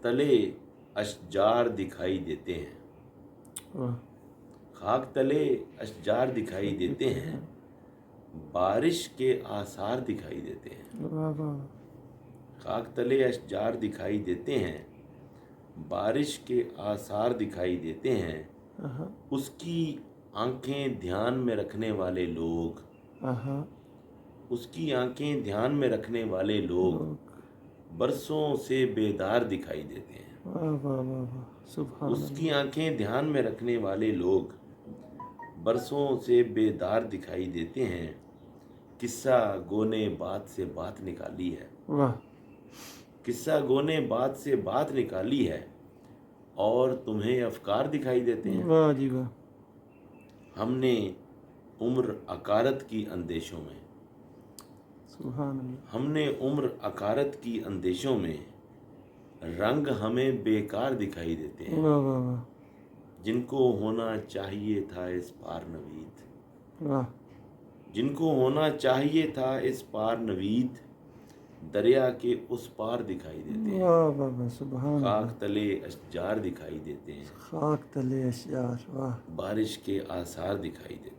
तले अशजार दिखाई देते हैं, वाह खाक तले अशजार दिखाई देते हैं, बारिश के आसार दिखाई देते हैं। वाह वाह खाक तले अशजार दिखाई देते हैं, बारिश के आसार दिखाई देते हैं। आहा उसकी आंखें ध्यान में रखने वाले लोग, आहा उसकी आंखें ध्यान में रखने वाले लोग बरसों से बेदार दिखाई देते हैं। वाह वाह वाह वाह सुभान उसकी आंखें ध्यान में रखने वाले लोग बरसों से बेदार दिखाई देते हैं। किस्सा गो ने बात से बात निकाली है, वाह किस्सा गो ने बात से बात निकाली है, और तुम्हें अफकार दिखाई देते हैं। वाह जी वाह हमने उम्र अकारत की अंदेशों में, सुभान अल्लाह हमने उम्र अकारत की अंदेशों में, रंग हमें बेकार दिखाई देते हैं। वाह वाह वाह जिनको होना चाहिए था इस पार नवीद, वाह जिनको होना चाहिए था इस पार नवीद, दरिया के उस पार दिखाई देते हैं। वाह वाह वाह सुभान खाक अल्लाह तले अशजार दिखाई देते हैं, खाक तले अशजार वाह बारिश के आसार दिखाई देते हैं।